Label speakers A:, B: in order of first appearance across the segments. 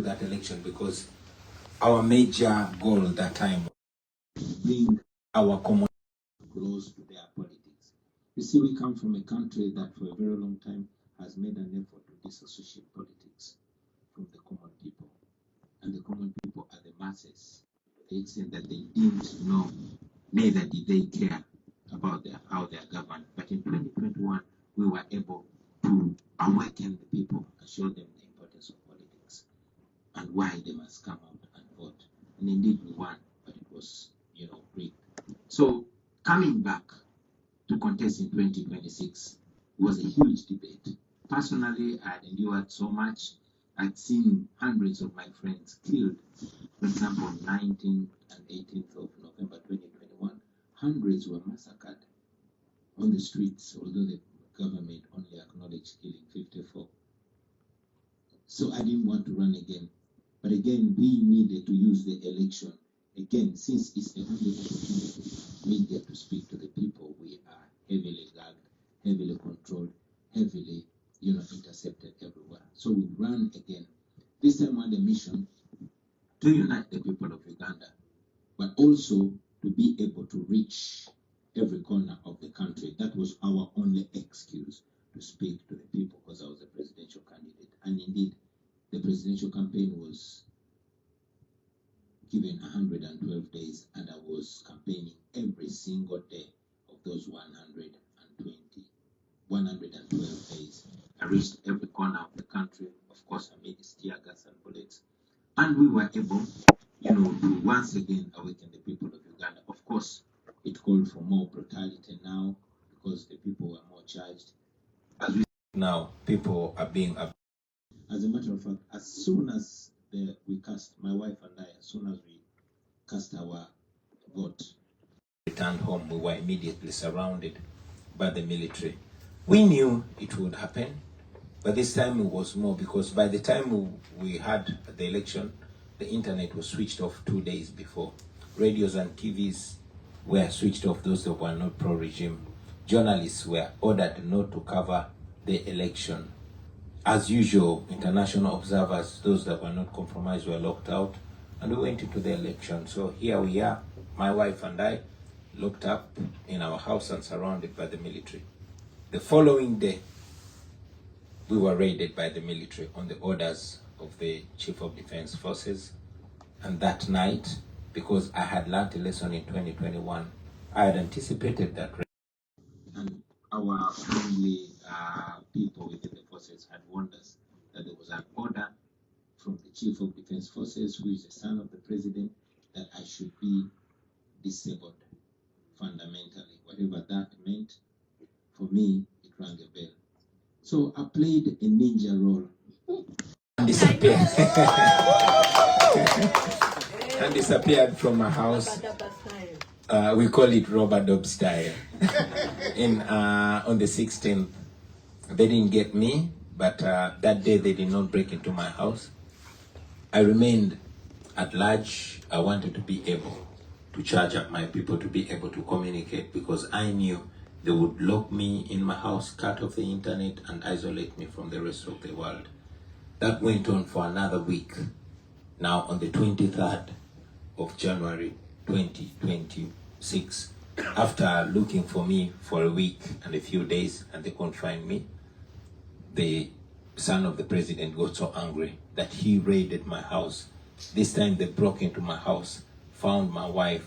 A: to that election because our major goal at that time was to bring our community close to their politics. You see, we come from a country that for a very long time has made an effort to disassociate politics from the common people. And the common people are the masses, to the extent that they didn't know, neither did they care about how they are governed. But in 2021, we were able to awaken the people and show them the importance of politics and why they must come out and vote. And indeed we won, but it was, rigged. So coming back to contest in 2026 was a huge debate. Personally, I had endured so much. I'd seen hundreds of my friends killed. For example, on 19th and 18th of November 2021, hundreds were massacred on the streets, although the government only acknowledged killing 54. So I didn't want to run again. But again, we needed to use the election. Again, since it's the only opportunity media to speak to the people, we are heavily gagged, heavily controlled, heavily, intercepted everywhere. So we ran again. This time we had a mission to unite the people of Uganda, but also to be able to reach every corner of the country. That was our only excuse to speak to the people, because I was a presidential candidate. And indeed, the presidential campaign was given 112 days, and I was campaigning every single day of those 112 days. I reached every corner of the country. Of course, I made tear gas and bullets. And we were able, to once again awaken the people of Uganda. Of course, it called for more brutality now because the people were more charged. As we now, people are being abused. As a matter of fact, as soon as we cast, my wife and I, as soon as we cast our vote, returned home, we were immediately surrounded by the military. We knew it would happen, but this time it was more, because by the time we had the election, the internet was switched off 2 days before. Radios and TVs were switched off, those that were not pro-regime. Journalists were ordered not to cover the election. As usual, international observers, those that were not compromised, were locked out, and we went into the election. So here we are, my wife and I, locked up in our house and surrounded by the military. The following day, we were raided by the military on the orders of the Chief of Defense Forces. And that night, because I had learned a lesson in 2021, I had anticipated that raid. And our friendly people within the forces had warned us that there was an order from the Chief of Defense Forces, who is the son of the president, that I should be disabled fundamentally. Whatever that meant, for me, it rang a bell. So I played a ninja role and disappeared. And disappeared from my house. We call it rubber dub style. On the 16th, they didn't get me, but that day they did not break into my house. I remained at large. I wanted to be able to charge up my people, to be able to communicate, because I knew they would lock me in my house, cut off the internet, and isolate me from the rest of the world. That went on for another week. Now, on the 23rd of January 2026, after looking for me for a week and a few days, and they couldn't find me, the son of the president got so angry that he raided my house. This time they broke into my house, found my wife,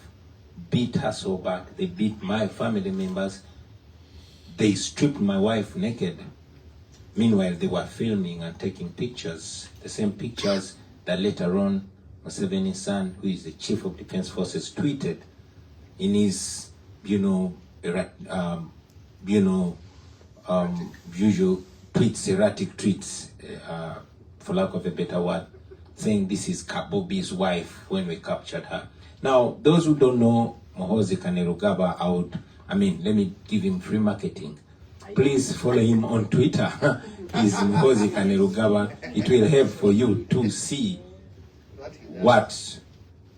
A: beat her so bad. They beat my family members. They stripped my wife naked. Meanwhile, they were filming and taking pictures, the same pictures that later on Museveni's son, who is the Chief of Defense Forces, tweeted in his, usual tweets, erratic tweets, for lack of a better word, saying this is Bobi's wife when we captured her. Now, those who don't know Muhoozi Kainerugaba, let me give him free marketing. Please follow him on Twitter. He's Muhoozi Kainerugaba. It will help for you to see what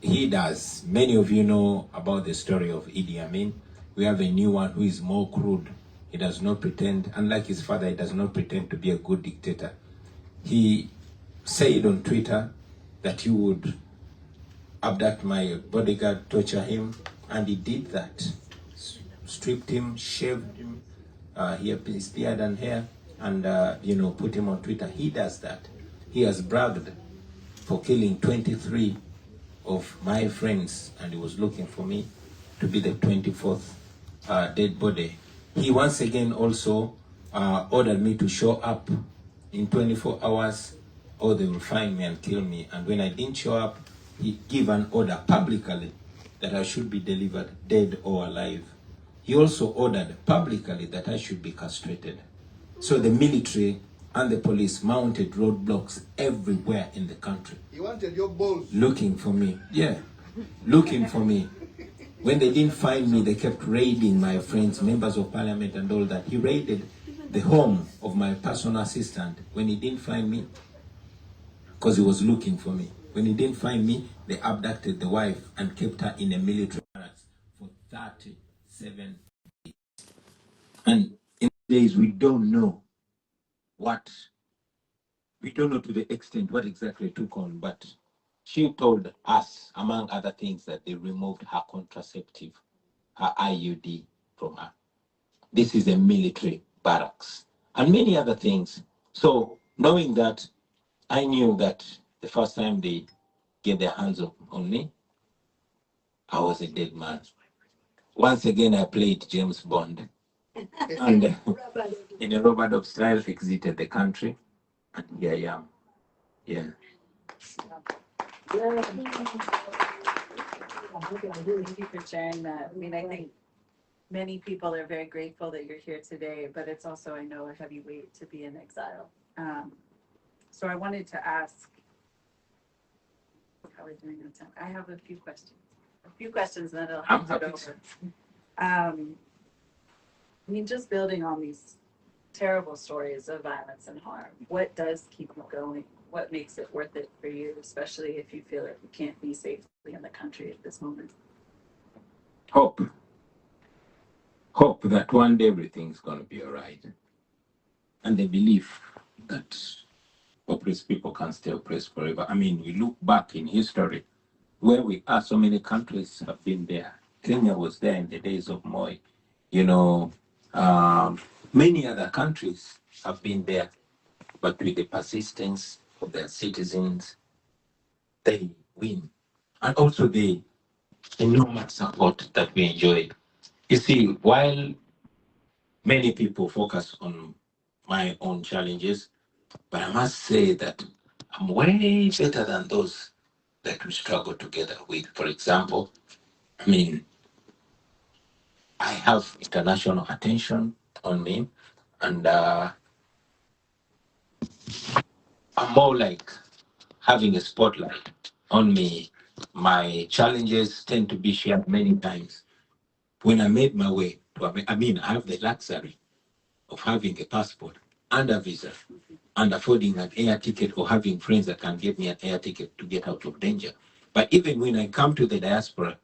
A: he does. Many of you know about the story of Idi Amin. We have a new one who is more crude. He does not pretend, unlike his father, he does not pretend to be a good dictator. He said on Twitter that he would abduct my bodyguard, torture him, and he did that. Stripped him, shaved him, his beard and hair, and put him on Twitter. He does that. He has bragged for killing 23 of my friends, and he was looking for me to be the 24th dead body. He once again also ordered me to show up in 24 hours or they will find me and kill me. And when I didn't show up, he gave an order publicly that I should be delivered dead or alive. He also ordered publicly that I should be castrated. So the military and the police mounted roadblocks everywhere in the country.
B: He wanted your balls.
A: Looking for me. Yeah, looking for me. When they didn't find me, they kept raiding my friends, members of parliament and all that. He raided the home of my personal assistant when he didn't find me, because he was looking for me. When he didn't find me, they abducted the wife and kept her in a military barracks for 37 days. And in these days, we don't know to the extent what exactly took on, but she told us, among other things, that they removed her contraceptive, her IUD from her. This is a military barracks, and many other things. So knowing that, I knew that the first time they get their hands on me, I was a dead man. Once again, I played James Bond, and in a Robert of style, exited the country, and here I am. Yeah.
C: Thank you for sharing that. I mean, I think many people are very grateful that you're here today, but it's also, I know, a heavy weight to be in exile. So I wanted to ask, how are we doing on time? I have a few questions, and then I'll hand it over. I mean, just building on these terrible stories of violence and harm, what does keep you going? What makes it worth it for you, especially if you feel like you can't be safely in the country at this moment?
A: Hope. Hope that one day everything's going to be all right. And the belief that oppressed people can stay oppressed forever. I mean, we look back in history where we are, so many countries have been there. Kenya was there in the days of Moi. Many other countries have been there, but with the persistence of their citizens, they win. And also the enormous support that we enjoy. You see, while many people focus on my own challenges, but I must say that I'm way better than those that we struggle together with. For example, I mean, I have international attention on me, and I'm more like having a spotlight on me. My challenges tend to be shared many times. When I made my way to I have the luxury of having a passport and a visa and affording an air ticket or having friends that can get me an air ticket to get out of danger. But even when I come to the diaspora,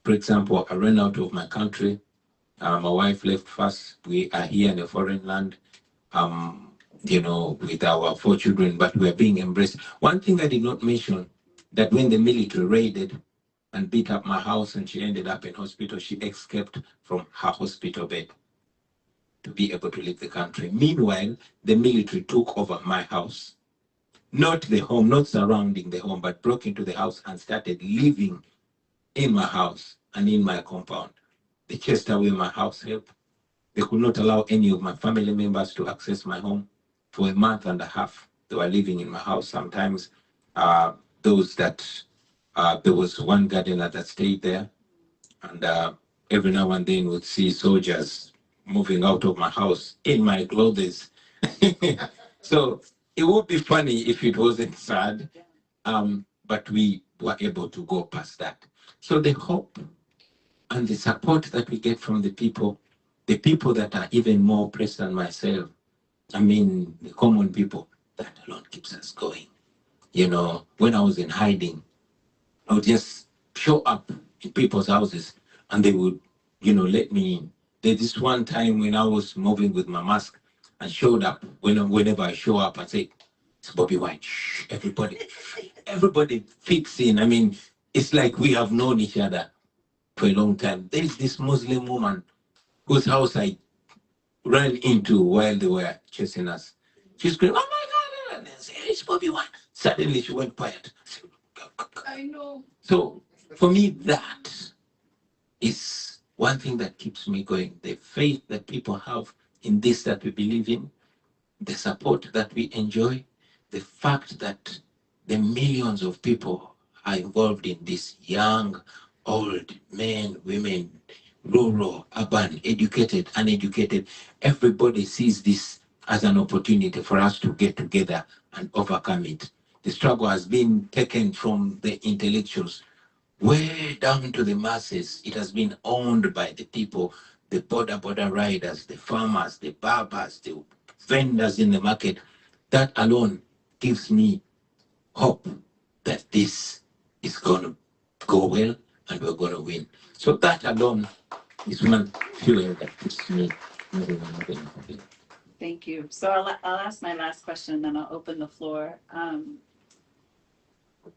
A: for example, I ran out of my country. My wife left first. We are here in a foreign land, with our 4 children, but we are being embraced. One thing I did not mention, that when the military raided and beat up my house and she ended up in hospital, she escaped from her hospital bed to be able to leave the country. Meanwhile, the military took over my house. Not the home, not surrounding the home, but broke into the house and started living in my house and in my compound. They chased away my house help. They could not allow any of my family members to access my home. For a month and a half, they were living in my house. Sometimes there was one gardener that stayed there, and every now and then would see soldiers moving out of my house in my clothes. So it would be funny if it wasn't sad, but we were able to go past that. So the hope and the support that we get from the people that are even more oppressed than myself, I mean, the common people, that alone keeps us going. When I was in hiding, I would just show up in people's houses and they would, let me in. There's this one time when I was moving with my mask and showed up, whenever I show up, I say, It's Bobi Wine. Shh, everybody fits in. I mean, it's like we have known each other for a long time. There is this Muslim woman whose house I ran into while they were chasing us. She screamed, "Oh my God!" And I said, "It's Bobi Wine." Suddenly she went quiet. I know. So for me, that is one thing that keeps me going. The faith that people have in this that we believe in, the support that we enjoy, the fact that the millions of people are involved in this, young, old, men, women, rural, urban, educated, uneducated, everybody sees this as an opportunity for us to get together and overcome it. The struggle has been taken from the intellectuals way down to the masses. It has been owned by the people, the border riders, the farmers, the barbers, the vendors in the market. That alone gives me hope that this is going to go well and we're going to win. So that alone is one fuel that keeps me moving and moving.
C: Thank you. So I'll ask my last question, and then I'll open the floor.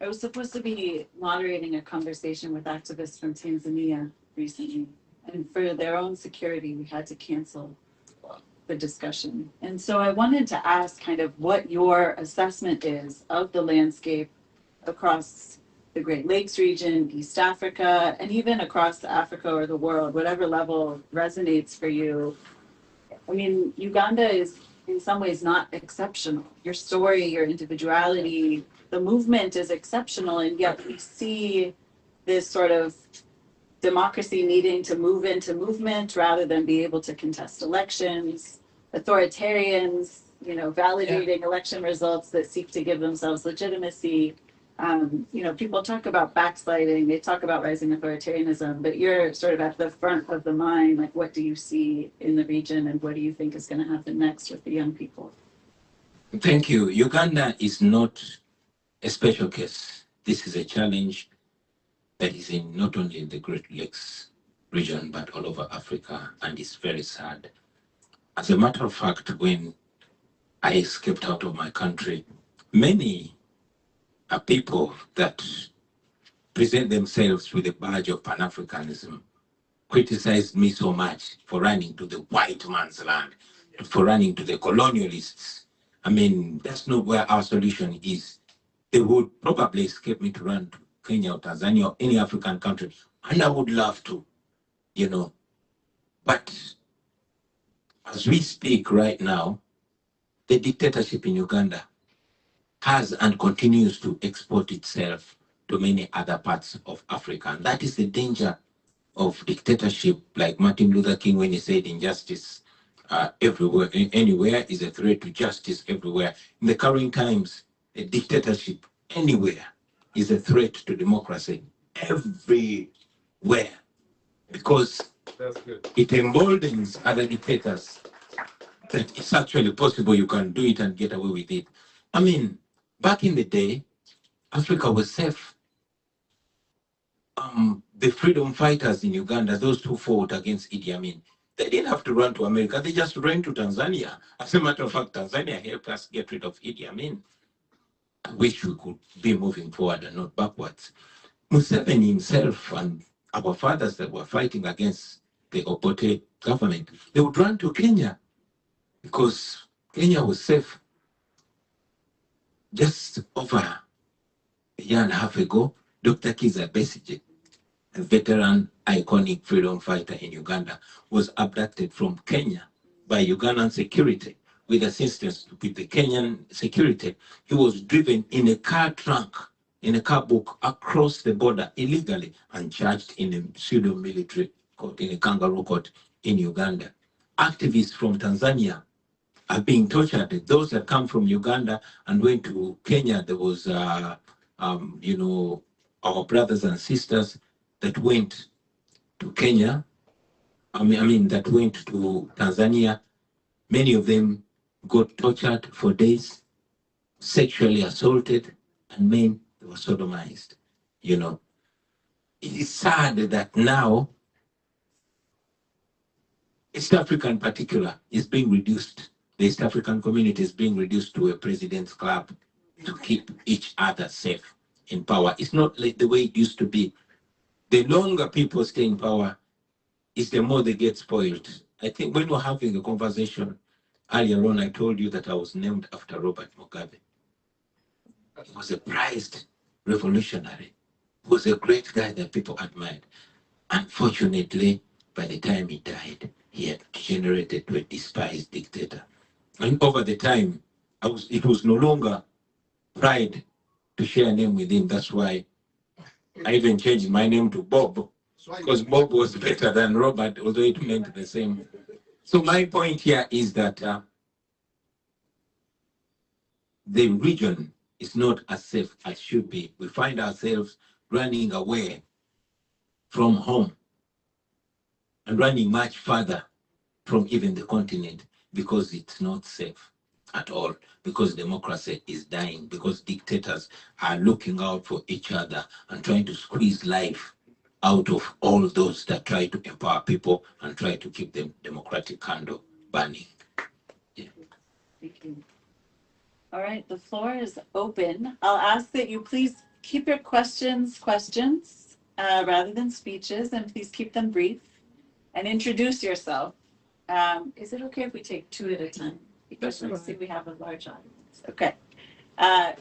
C: I was supposed to be moderating a conversation with activists from Tanzania recently, and for their own security, we had to cancel the discussion. And so I wanted to ask kind of what your assessment is of the landscape across the Great Lakes region, East Africa, and even across Africa or the world, whatever level resonates for you. I mean, Uganda is in some ways not exceptional. Your story, your individuality, the movement is exceptional, and yet we see this sort of democracy needing to move into movement rather than be able to contest elections, authoritarians, validating election results that seek to give themselves legitimacy. People talk about backsliding, they talk about rising authoritarianism, but you're sort of at the front of the mind. Like, what do you see in the region, and what do you think is going to happen next with the young people?
A: Thank you. Uganda is not a special case. This is a challenge that is in not only in the Great Lakes region, but all over Africa, and it's very sad. As a matter of fact, when I escaped out of my country, many people that present themselves with a badge of Pan-Africanism criticized me so much for running to the white man's land, for running to the colonialists. I mean, that's not where our solution is. They would probably escape me to run to Kenya or Tanzania or any African country, and I would love to, But as we speak right now, the dictatorship in Uganda has and continues to export itself to many other parts of Africa. And that is the danger of dictatorship, like Martin Luther King when he said injustice everywhere, anywhere is a threat to justice everywhere. In the current times, a dictatorship anywhere is a threat to democracy everywhere, because it emboldens other dictators that it's actually possible you can do it and get away with it. I mean, back in the day, Africa was safe. The freedom fighters in Uganda, those who fought against Idi Amin, they didn't have to run to America. They just ran to Tanzania. As a matter of fact, Tanzania helped us get rid of Idi Amin. I wish we could be moving forward and not backwards. Museveni himself and our fathers that were fighting against the Obote government, they would run to Kenya because Kenya was safe. Just over a year and a half ago, Dr. Kizza Besigye, a veteran, iconic freedom fighter in Uganda, was abducted from Kenya by Ugandan security. With assistance with the Kenyan security, he was driven in a car trunk, in a car book, across the border illegally and charged in a pseudo-military court, in a kangaroo court in Uganda. Activists from Tanzania are being tortured. Those that come from Uganda and went to Kenya, there was, our brothers and sisters that went to Kenya, that went to Tanzania. Many of them got tortured for days, sexually assaulted, and men were sodomized. It is sad that now East Africa in particular is being reduced the East African community is being reduced to a president's club to keep each other safe in power. It's not like the way it used to be. The longer people stay in power, is the more they get spoiled. I think when we're having a conversation earlier on, I told you that I was named after Robert Mugabe. He was a prized revolutionary. He was a great guy that people admired. Unfortunately, by the time he died, he had degenerated to a despised dictator. And over the time, it was no longer pride to share a name with him. That's why I even changed my name to Bob, because Bob was better than Robert, although it meant the same. So my point here is that the region is not as safe as should be. We find ourselves running away from home and running much further from even the continent because it's not safe at all, because democracy is dying, because dictators are looking out for each other and trying to squeeze life out of all those that try to empower people and try to keep the democratic candle burning. Yeah.
C: Thank you. All right, the floor is open. I'll ask that you please keep your questions rather than speeches, and please keep them brief and introduce yourself. Is it okay if we take two at a time? Because I see we have a large audience. Okay.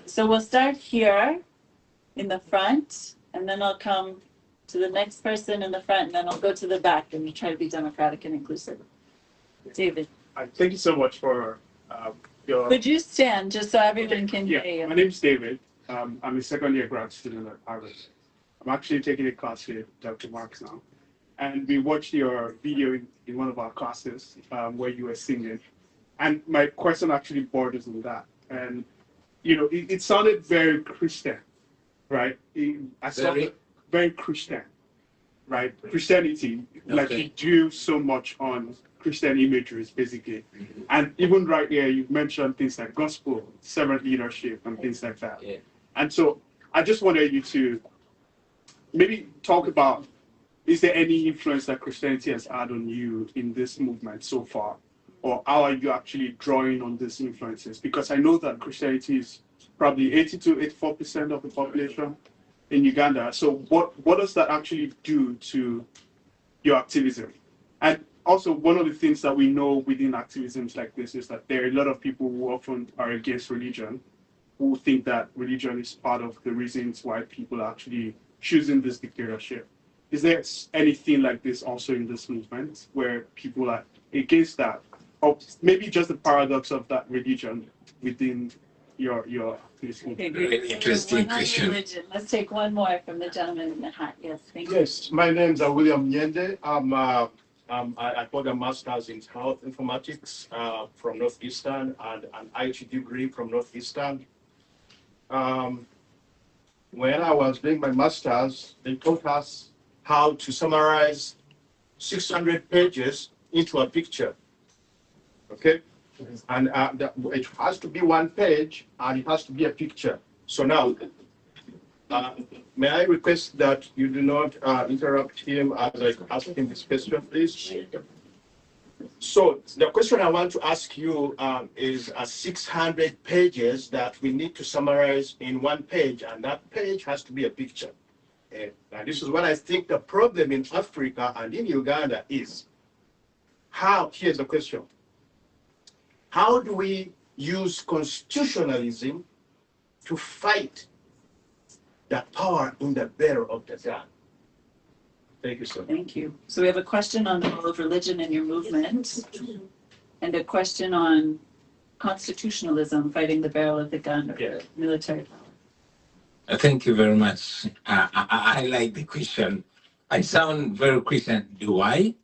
C: So we'll start here in the front, and then I'll come to the next person in the front, and then I'll go to the back, and we try to be democratic and inclusive. David.
B: Thank you so much for your...
C: Could you stand just so everyone can hear you?
B: My name is David. I'm a second-year grad student at Harvad. I'm actually taking a class with Dr. Marks now. And we watched your video in one of our classes where you were singing. And my question actually borders on that. And, you know, it sounded very Christian, right? I saw very Christian, right? Christianity, like you do so much on Christian imageries, basically. And even right here, you've mentioned things like gospel, servant leadership, and things like that. Yeah. And so I just wanted you to maybe talk about, is there any influence that Christianity has had on you in this movement so far? Or how are you actually drawing on these influences? Because I know that Christianity is probably 80 to 84% of the population in Uganda. So what does that actually do to your activism? And also, one of the things that we know within activisms like this is that there are a lot of people who often are against religion, who think that religion is part of the reasons why people are actually choosing this dictatorship. Is there anything like this also in this movement where people are against that? Or maybe just the paradox of that religion within your
C: okay, very interesting question. Let's take one more from the gentleman in the hat. Yes, thank you.
D: Yes, my name is William Nyende. I got a master's in health informatics from Northeastern and an IT degree from Northeastern. When I was doing my master's, they taught us how to summarize 600 pages into a picture. Okay? And it has to be one page and it has to be a picture. So now, may I request that you do not interrupt him as I ask him this question, please? So the question I want to ask you is 600 pages that we need to summarize in one page, and that page has to be a picture. And this is what I think the problem in Africa and in Uganda is. Here's the question. How do we use constitutionalism to fight the power in the bearer of the gun? Thank you, sir.
C: Thank you. So we have a question on the role of religion in your movement, and a question on constitutionalism, fighting the barrel of the gun, or military power.
A: Thank you very much. I like the question. I sound very Christian. Do I?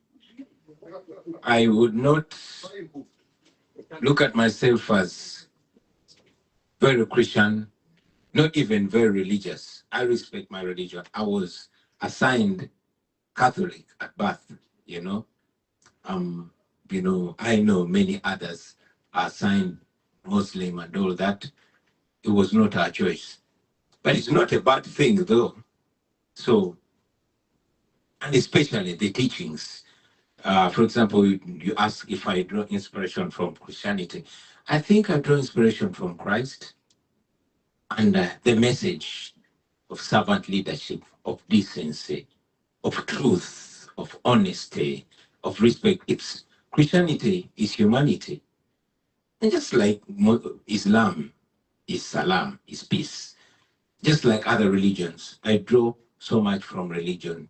A: I would not look at myself as very Christian, not even very religious. I respect my religion. I was assigned Catholic at birth, you know. I know many others are assigned Muslim and all that. It was not our choice. But it's not a bad thing though. So, and especially the teachings For example, you ask if I draw inspiration from Christianity. I think I draw inspiration from Christ and the message of servant leadership, of decency, of truth, of honesty, of respect. It's Christianity is humanity. And just like Islam is salam, is peace. Just like other religions, I draw so much from religion.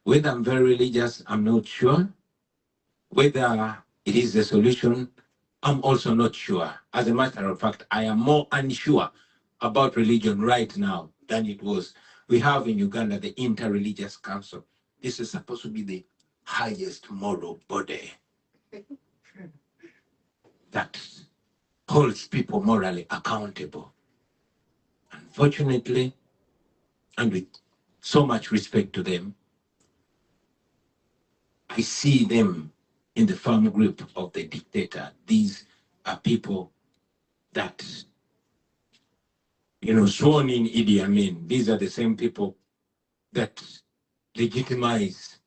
A: Whether I'm very religious, I'm not sure. Whether it is the solution, I'm also not sure. As a matter of fact, I am more unsure about religion right now than it was. We have in Uganda the Interreligious Council. This is supposed to be the highest moral body that holds people morally accountable. Unfortunately, and with so much respect to them, I see them in the firm grip of the dictator. These are people that, sworn in Idi Amin. These are the same people that legitimize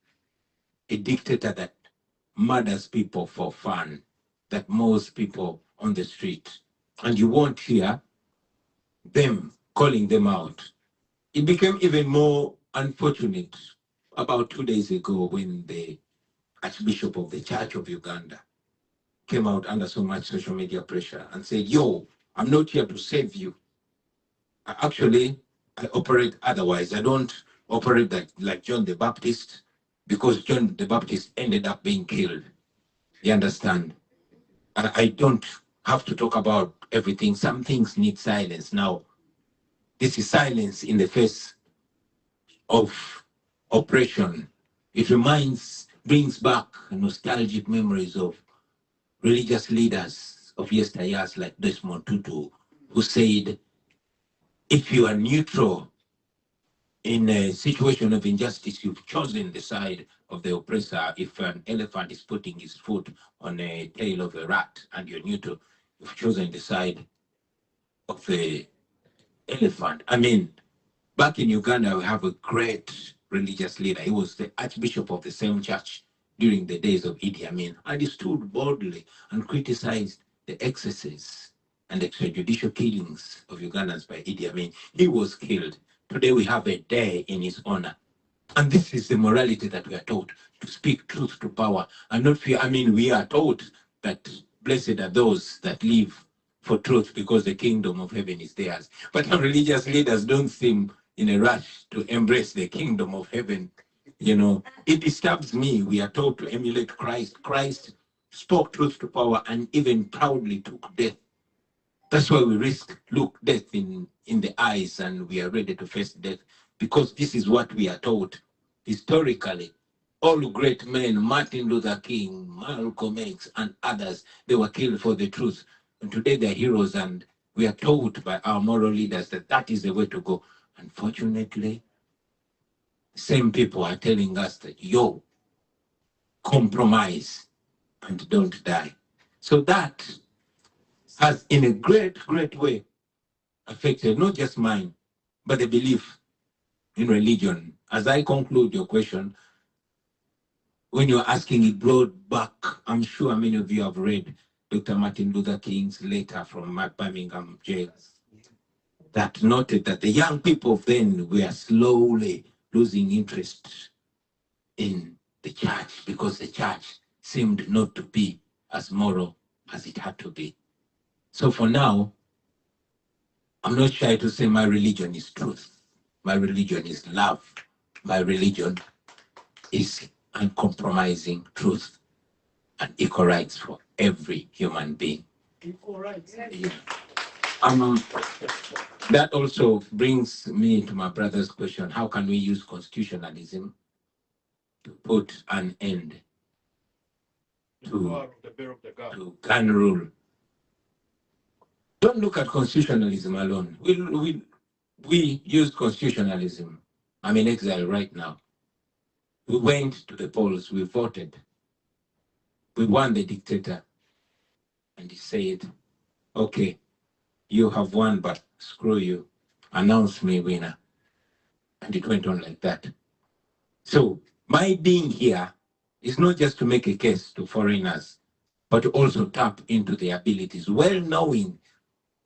A: a dictator that murders people for fun, that mows people on the street. And you won't hear them calling them out. It became even more unfortunate about 2 days ago when the Archbishop of the Church of Uganda came out under so much social media pressure and said, yo, I'm not here to save you. Actually, I operate otherwise. I don't operate like John the Baptist, because John the Baptist ended up being killed. You understand? I don't have to talk about everything. Some things need silence. Now, this is silence in the face of oppression. It brings back nostalgic memories of religious leaders of yesteryears like Desmond Tutu, who said, if you are neutral in a situation of injustice, you've chosen the side of the oppressor. If an elephant is putting his foot on a tail of a rat and you're neutral, you've chosen the side of the elephant. I mean, back in Uganda, we have a great religious leader. He was the Archbishop of the same church during the days of Idi Amin, and he stood boldly and criticized the excesses and extrajudicial killings of Ugandans by Idi Amin. He was killed. Today we have a day in his honor. And this is the morality that we are taught, to speak truth to power and not fear. I mean, we are taught that blessed are those that live for truth because the kingdom of heaven is theirs. But our religious leaders don't seem in a rush to embrace the kingdom of heaven. It disturbs me. We are taught to emulate Christ. Christ spoke truth to power and even proudly took death. That's why we look death in the eyes, and we are ready to face death, because this is what we are taught historically. All great men, Martin Luther King, Malcolm X, and others, they were killed for the truth. And today they're heroes, and we are taught by our moral leaders that that is the way to go. Unfortunately, same people are telling us that, compromise and don't die. So that has, in a great, great way, affected not just mine, but the belief in religion. As I conclude your question, when you're asking, it brought back, I'm sure many of you have read Dr. Martin Luther King's letter from Birmingham jail that noted that the young people of then were slowly losing interest in the church because the church seemed not to be as moral as it had to be. So for now, I'm not shy to say my religion is truth. My religion is love. My religion is uncompromising truth and equal rights for every human being.
B: Equal rights.
A: Yeah. That also brings me to my brother's question: how can we use constitutionalism to put an end to gun rule? Don't look at constitutionalism alone. We use constitutionalism. I'm in exile right now. We went to the polls, we voted. We won the dictator. And he said, okay, you have won, but screw you. Announce me winner. And it went on like that. So my being here is not just to make a case to foreigners, but to also tap into their abilities, well knowing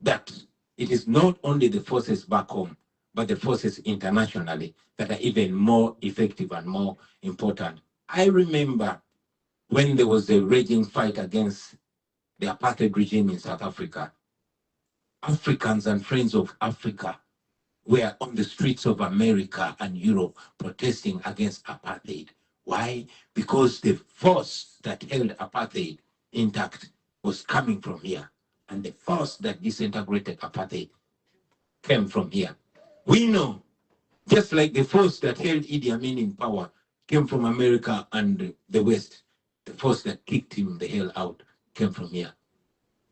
A: that it is not only the forces back home, but the forces internationally that are even more effective and more important. I remember when there was a raging fight against the apartheid regime in South Africa, Africans and friends of Africa were on the streets of America and Europe protesting against apartheid. Why? Because the force that held apartheid intact was coming from here. And the force that disintegrated apartheid came from here. We know, just like the force that held Idi Amin in power came from America and the West, the force that kicked him the hell out came from here.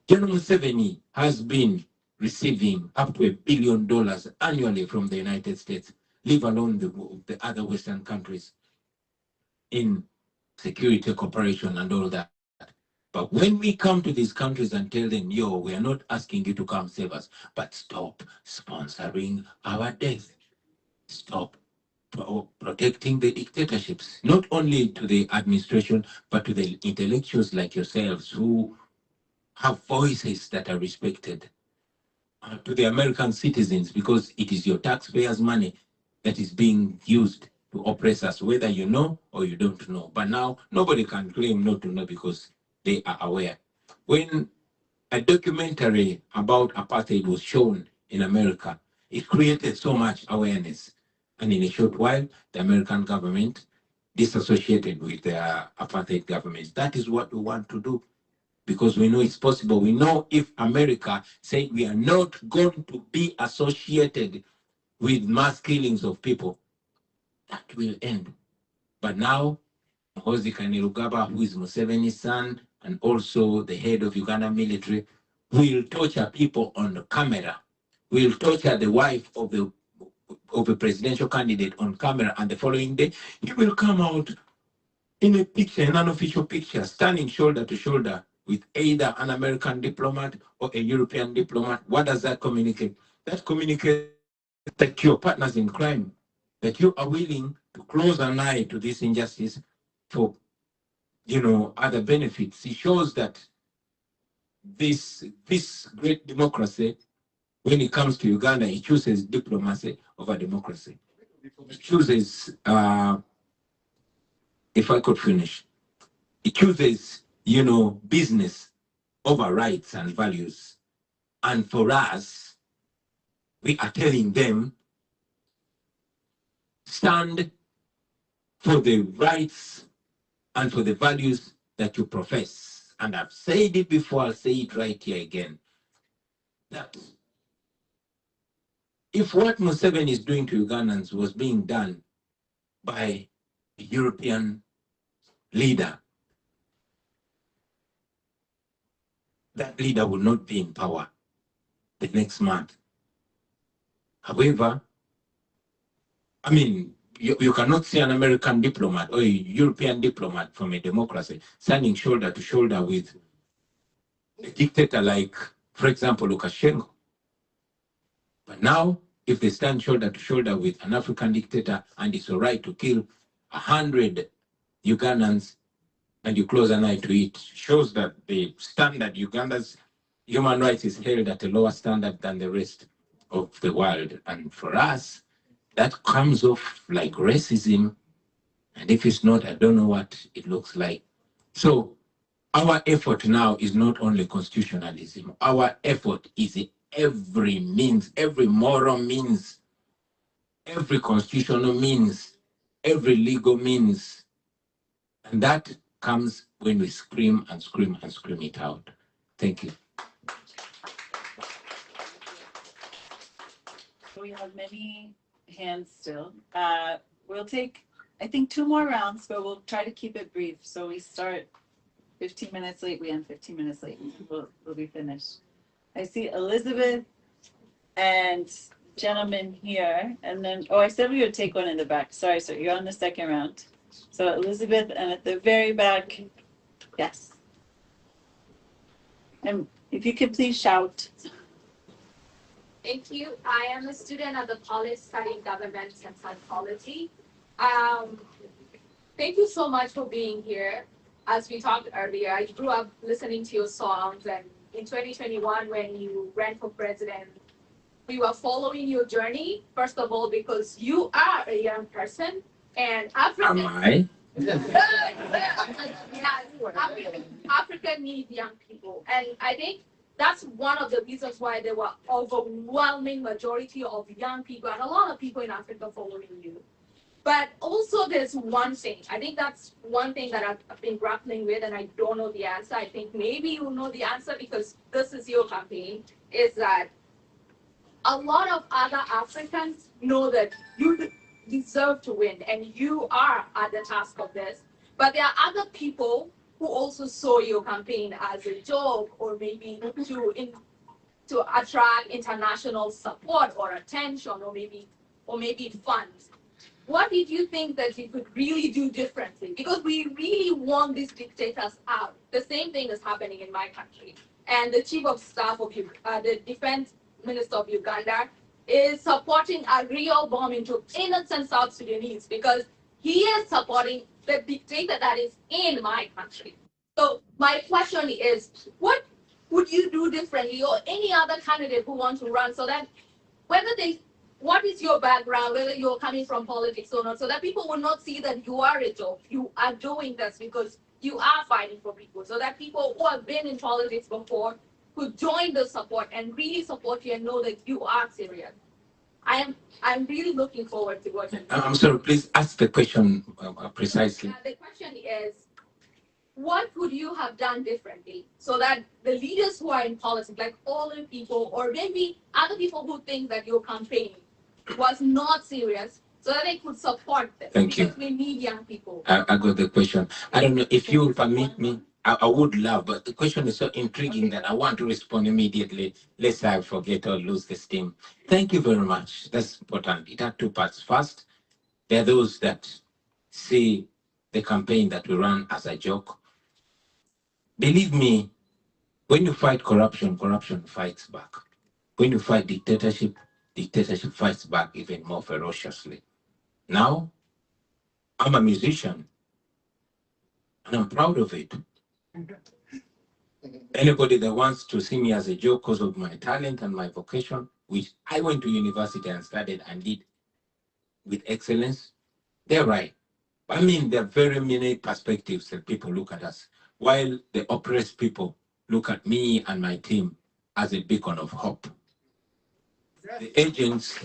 A: General Museveni has been receiving up to $1 billion annually from the United States, leave alone the other Western countries in security cooperation and all that. But when we come to these countries and tell them, yo, we are not asking you to come save us, but stop sponsoring our death. Stop protecting the dictatorships, not only to the administration, but to the intellectuals like yourselves who have voices that are respected, to the American citizens, because it is your taxpayers' money that is being used to oppress us, whether you know or you don't know. But now nobody can claim not to know because they are aware. When a documentary about apartheid was shown in America, it created so much awareness. And in a short while, the American government disassociated with the apartheid governments. That is what we want to do, because we know it's possible. We know if America said we are not going to be associated with mass killings of people, that will end. But now, Muhoozi Kainerugaba, who is Museveni's son and also the head of Uganda military, will torture people on the camera, will torture the wife of a presidential candidate on camera, and the following day, he will come out in a picture, an unofficial picture, standing shoulder to shoulder with either an American diplomat or a European diplomat. What does that communicate? That communicates that you're partners in crime, that you are willing to close an eye to this injustice for, other benefits. It shows that this great democracy, when it comes to Uganda, it chooses diplomacy over democracy. It chooses, if I could finish, it chooses, business over rights and values. And for us, we are telling them, stand for the rights and for the values that you profess. And I've said it before, I'll say it right here again, that if what Museveni is doing to Ugandans was being done by a European leader, that leader will not be in power the next month. However, you cannot see an American diplomat or a European diplomat from a democracy standing shoulder to shoulder with a dictator like, for example, Lukashenko. But now, if they stand shoulder to shoulder with an African dictator and it's all right to kill 100 Ugandans and you close an eye to it, shows that the standard, Uganda's human rights is held at a lower standard than the rest of the world. And for us, that comes off like racism. And if it's not, I don't know what it looks like. So our effort now is not only constitutionalism. Our effort is every means, every moral means, every constitutional means, every legal means. And that comes when we scream and scream and scream it out. Thank you.
C: We have many hands still. We'll take, I think, 2 more rounds, but we'll try to keep it brief. So we start 15 minutes late, we end 15 minutes late. We'll be finished. I see Elizabeth and gentleman here, and then, I said we would take one in the back. Sorry, sir, you're on the second round. So Elizabeth, and at the very back, yes. And if you could please shout.
E: Thank you. I am a student at the college studying government and psychology. Thank you so much for being here. As we talked earlier, I grew up listening to your songs, and in 2021, when you ran for president, we were following your journey. First of all, because you are a young person, and African.
A: Am I?
E: Africa needs young people, and I think that's one of the reasons why there were overwhelming majority of young people and a lot of people in Africa following you. But also, there's one thing. I think that's one thing that I've been grappling with, and I don't know the answer. I think maybe you know the answer because this is your campaign. Is that a lot of other Africans know that you deserve to win and you are at the task of this. But there are other people who also saw your campaign as a joke or maybe to attract international support or attention or maybe funds. What did you think that you could really do differently? Because we really want these dictators out. The same thing is happening in my country. And the chief of staff of the defense minister of Uganda is supporting a real bomb into innocent South Sudanese because he is supporting the dictator that is in my country. So my question is, what would you do differently or any other candidate who wants to run so that whether they what is your background, whether you're coming from politics or not, so that people will not see that you are a joke. You are doing this because you are fighting for people, so that people who have been in politics before could join the support and really support you and know that you are serious. I'm really looking forward to what
A: I'm sorry, please ask the question precisely.
E: The question is, what would you have done differently so that the leaders who are in politics, like older people or maybe other people who think that your campaign was not serious, so that they could support them?
A: Thank you.
E: Because we need young people.
A: I got the question. I don't know if you will permit me. I would love, but the question is so intriguing that I want to respond immediately, lest I forget or lose the steam. Thank you very much. That's important. It had two parts. First, there are those that see the campaign that we run as a joke. Believe me, when you fight corruption, corruption fights back. When you fight dictatorship, dictatorship fights back even more ferociously. Now, I'm a musician, and I'm proud of it. Anybody that wants to see me as a joke because of my talent and my vocation, which I went to university and studied and did with excellence, they're right. I mean, there are very many perspectives that people look at us, while the oppressed people look at me and my team as a beacon of hope. The agents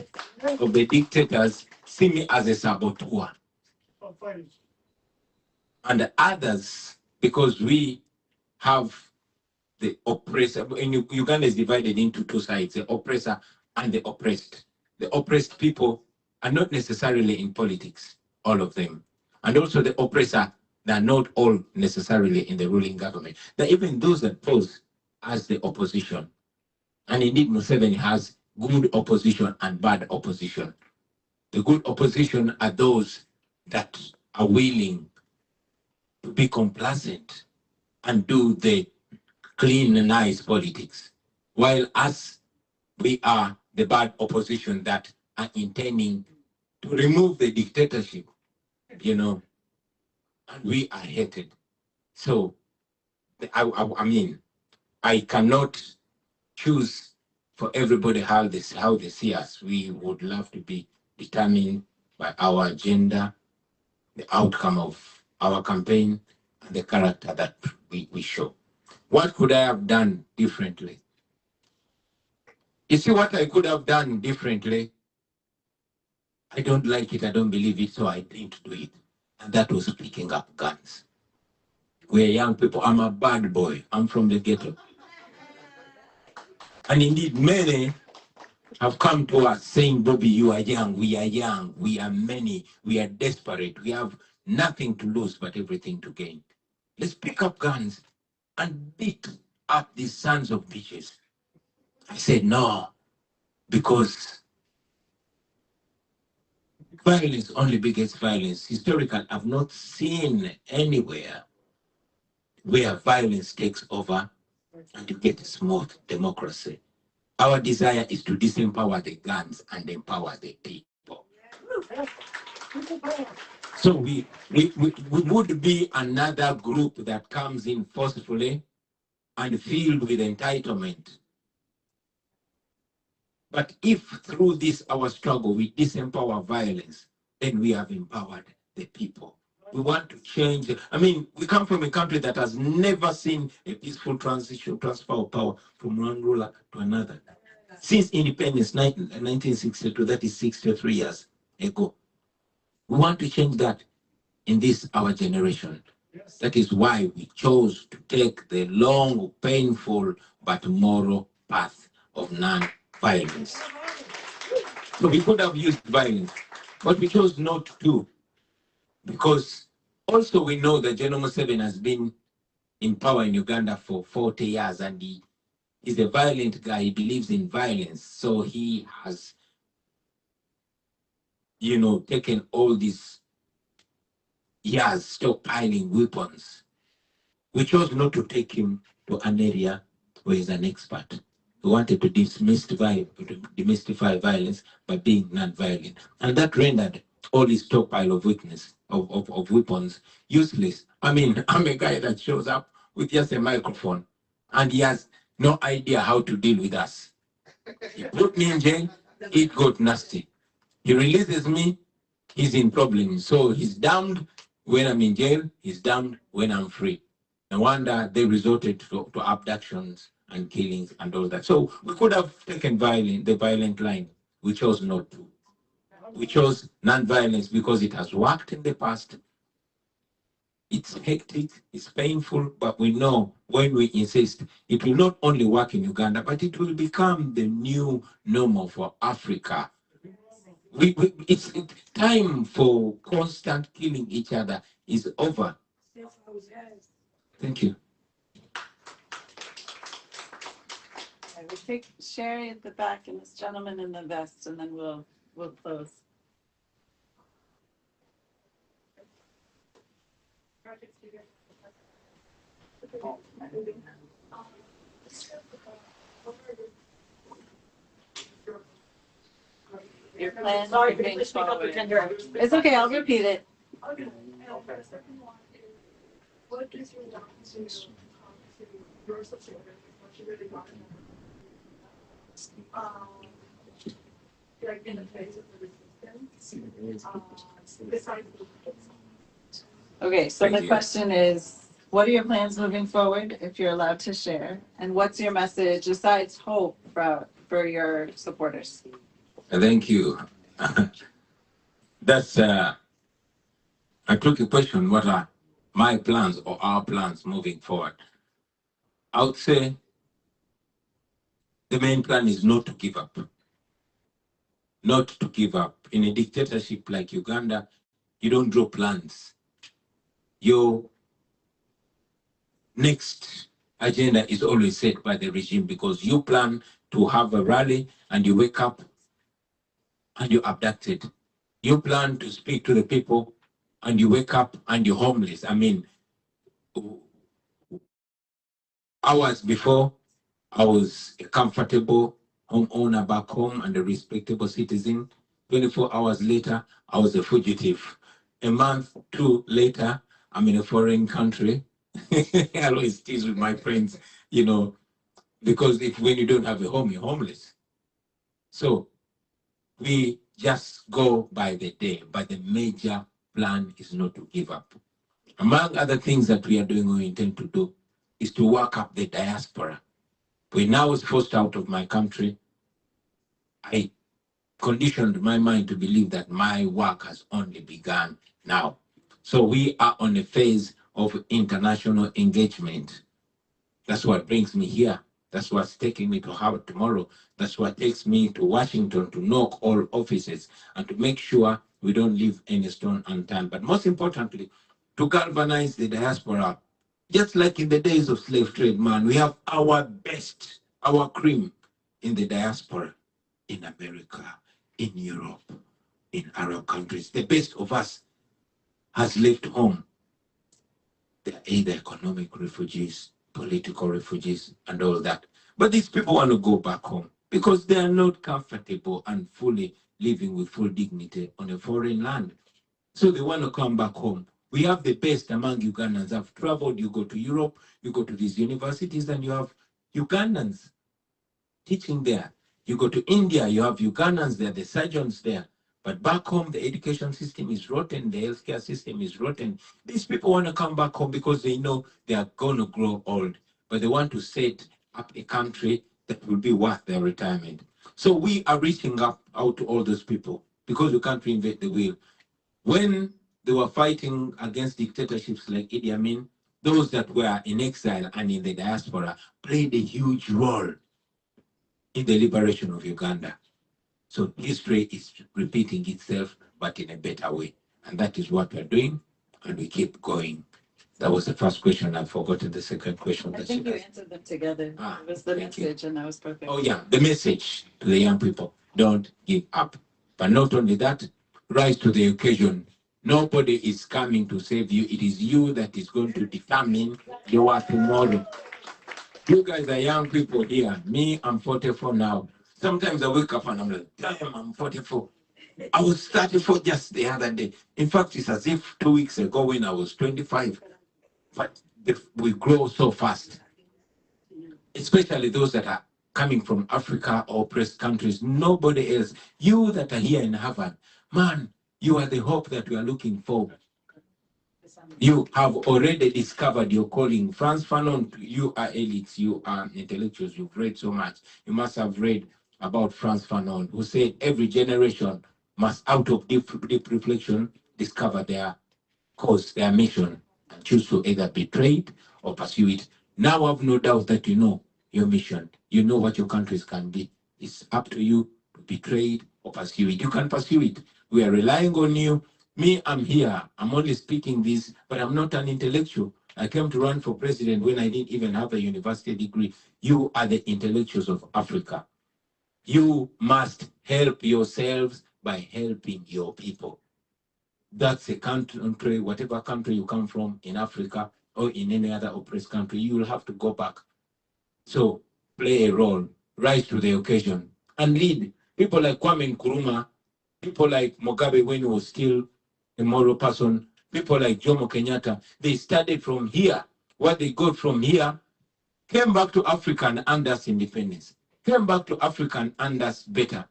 A: of the dictators see me as a saboteur. And the others, because we have the oppressor. In Uganda is divided into two sides, the oppressor and the oppressed. The oppressed people are not necessarily in politics, all of them. And also the oppressor, they're not all necessarily in the ruling government. They're even those that pose as the opposition. And indeed, Museveni has good opposition and bad opposition. The good opposition are those that are willing to be complacent and do the clean and nice politics, while us, we are the bad opposition that are intending to remove the dictatorship, and we are hated. So, I mean, I cannot choose for everybody how they see us. We would love to be determined by our agenda, the outcome of our campaign, and the character that we show. What could I have done differently? You see what I could have done differently? I don't like it, I don't believe it, so I didn't do it. And that was picking up guns. We're young people. I'm a bad boy. I'm from the ghetto. And indeed, many have come to us saying, Bobi, you are young, we are many, we are desperate, we have nothing to lose but everything to gain. Let's pick up guns and beat up these sons of bitches. I said, no, because violence only begets violence. Historically, I've not seen anywhere where violence takes over and you get a smooth democracy. Our desire is to disempower the guns and empower the people. So we would be another group that comes in forcefully and filled with entitlement. But if through this our struggle we disempower violence, then we have empowered the people. We want to change. I mean, we come from a country that has never seen a peaceful transition, transfer of power from one ruler to another. Since independence, 1962, that is 63 years ago. We want to change that in this, our generation. That is why we chose to take the long, painful, but moral path of non-violence. So we could have used violence, but we chose not to, because also we know that General Museveni has been in power in Uganda for 40 years, and he is a violent guy. He believes in violence. So he has, taken all these years stockpiling weapons. We chose not to take him to an area where he's an expert. We wanted to demystify violence by being non-violent. And that rendered all his stockpile of weapons useless. I mean, I'm a guy that shows up with just a microphone and he has no idea how to deal with us. He put me in jail, it got nasty. He releases me, he's in problems. So he's damned when I'm in jail, he's damned when I'm free. No wonder they resorted to abductions and killings and all that. So we could have taken the violent line. We chose not to. We chose non-violence because it has worked in the past. It's hectic, it's painful, but we know when we insist, it will not only work in Uganda, but it will become the new normal for Africa. It's time for constant killing each other is over. Thank you.
C: Okay, we take Sherry at the back and this gentleman in the vest, and then we'll close. Your plan. Sorry, could you please speak up again? It's okay, I'll repeat it.
E: Okay. The second one is, what is your reaction to your supporters? What you really want like in the face of the resistance? Besides
C: Okay, so the question is, what are your plans moving forward, if you're allowed to share? And what's your message besides hope for your supporters?
A: Thank you. That's a tricky question. What are my plans or our plans moving forward? I would say the main plan is not to give up. Not to give up. In a dictatorship like Uganda, you don't draw plans. Your next agenda is always set by the regime, because you plan to have a rally and you wake up and you're abducted. You plan to speak to the people and you wake up and you're homeless. I mean, hours before, I was a comfortable homeowner back home and a respectable citizen. 24 hours later, I was a fugitive. A month, two later, I'm in a foreign country. I always tease with my friends, because when you don't have a home, you're homeless. So we just go by the day, but the major plan is not to give up. Among other things that we are doing or intend to do is to work up the diaspora. When I was forced out of my country, I conditioned my mind to believe that my work has only begun now. So we are on a phase of international engagement. That's what brings me here. That's what's taking me to Harvard tomorrow. That's what takes me to Washington to knock all offices and to make sure we don't leave any stone unturned. But most importantly, to galvanize the diaspora. Just like in the days of slave trade, man, we have our best, our cream in the diaspora, in America, in Europe, in Arab countries. The best of us has left home. They're either economic refugees, political refugees, and all that. But these people want to go back home because they are not comfortable and fully living with full dignity on a foreign land. So they want to come back home. We have the best among Ugandans. I've traveled, you go to Europe, you go to these universities, and you have Ugandans teaching there. You go to India, you have Ugandans there, the surgeons there. But back home, the education system is rotten, the healthcare system is rotten. These people want to come back home because they know they are going to grow old, but they want to set up a country that will be worth their retirement. So we are reaching out to all those people because we can't reinvent the wheel. When they were fighting against dictatorships like Idi Amin, those that were in exile and in the diaspora played a huge role in the liberation of Uganda. So history is repeating itself, but in a better way. And that is what we're doing, and we keep going. That was the first question. I've forgotten the second question.
C: I think you answered them together. It was the message, and that was perfect.
A: Oh, yeah, the message to the young people, don't give up. But not only that, rise to the occasion. Nobody is coming to save you. It is you that is going to determine your tomorrow. You guys are young people here. Me, I'm 44 now. Sometimes I wake up and I'm like, damn, I'm 44. I was 34 just the other day. In fact, it's as if 2 weeks ago when I was 25. But we grow so fast, especially those that are coming from Africa or oppressed countries. Nobody else. You that are here in Harvard, man, you are the hope that we are looking for. You have already discovered your calling. Frantz Fanon, you are elites, you are intellectuals, you've read so much. You must have read about Frantz Fanon, who said every generation must, out of deep reflection, discover their cause, their mission, and choose to either betray it or pursue it. Now I've no doubt that you know your mission. You know what your countries can be. It's up to you to betray it or pursue it. You can pursue it. We are relying on you. Me, I'm here. I'm only speaking this, but I'm not an intellectual. I came to run for president when I didn't even have a university degree. You are the intellectuals of Africa. You must help yourselves by helping your people. That's a country, whatever country you come from in Africa or in any other oppressed country, you will have to go back. So play a role, rise to the occasion, and lead. People like Kwame Nkrumah, people like Mugabe when he was still a moral person, people like Jomo Kenyatta, they started from here. What they got from here came back to Africa and earned us independence, came back to Africa and earned us better.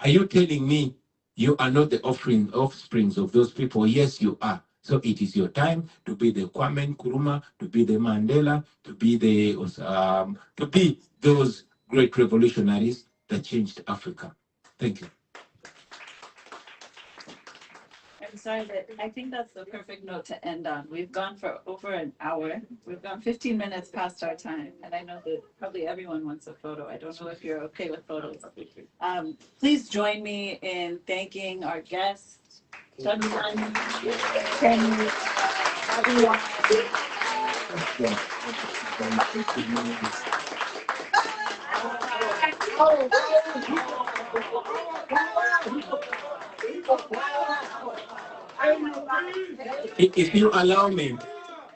A: Are you telling me you are not the offsprings of those people? Yes, you are. So it is your time to be the Kwame Nkrumah, to be the Mandela, to be those great revolutionaries that changed Africa. Thank you.
C: I'm sorry, but I think that's the perfect note to end on. We've gone for over an hour. We've gone 15 minutes past our time, and I know that probably everyone wants a photo. I don't know if you're okay with photos. Please join me in thanking our guests, everyone.
A: If you allow me,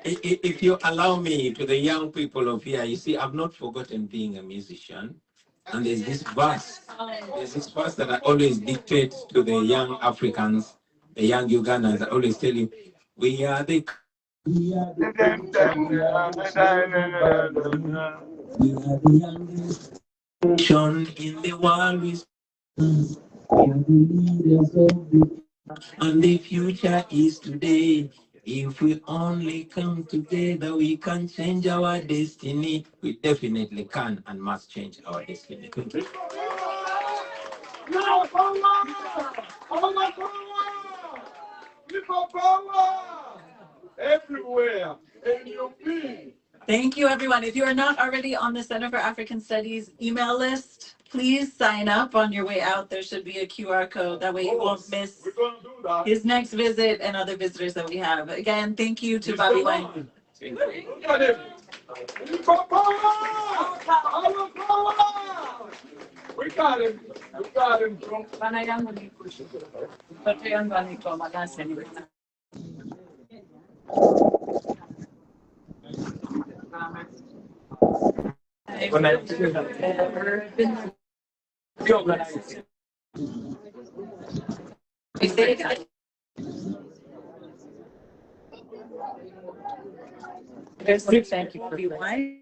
A: if you allow me, to the young people of here, you see, I've not forgotten being a musician. And there's this verse that I always dictate to the young Africans, the young Ugandans. I always tell you, we are the youngest nation in the world. We are the leaders of the, and the future is today. If we only come together, we can change our destiny. We definitely can and must change our destiny. Thank you.
D: Everywhere.
C: Thank you, everyone. If you are not already on the Center for African Studies email list, please sign up on your way out. There should be a QR code. That way you won't miss his next visit and other visitors that we have. Again, thank you to Bobi Wine.
D: We got him. We got him.
C: Thank you for the wine.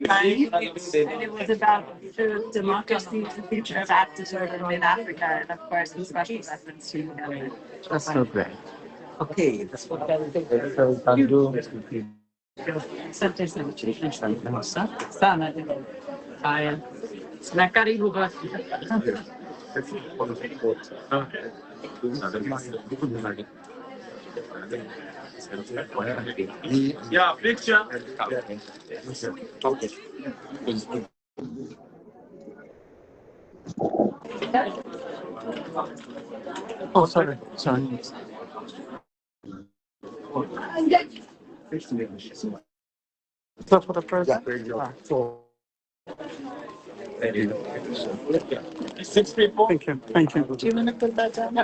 C: And it was about the democracy, the future of activism in Africa, and of course, the special reference to Uganda.
F: That's so great. Okay, that's what I think. So we can do.
C: Asante sana. Sana. Haya. Na karibu basi.
F: Yeah, picture. Oh, sorry. Sorry. So for the first. So. 6 people.
B: Thank you. Thank you.
C: Do you want to put that down?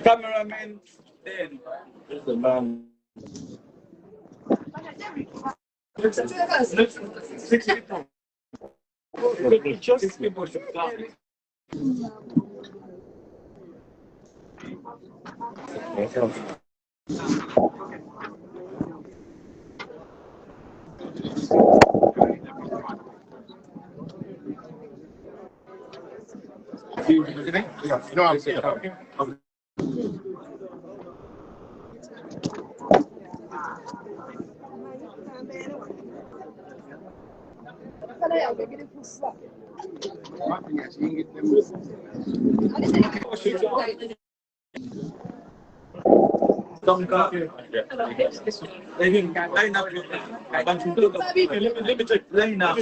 F: Cameraman. Then. There's the man. 6 people. Just 6 people should come.
D: No, I'm here.
F: Line up.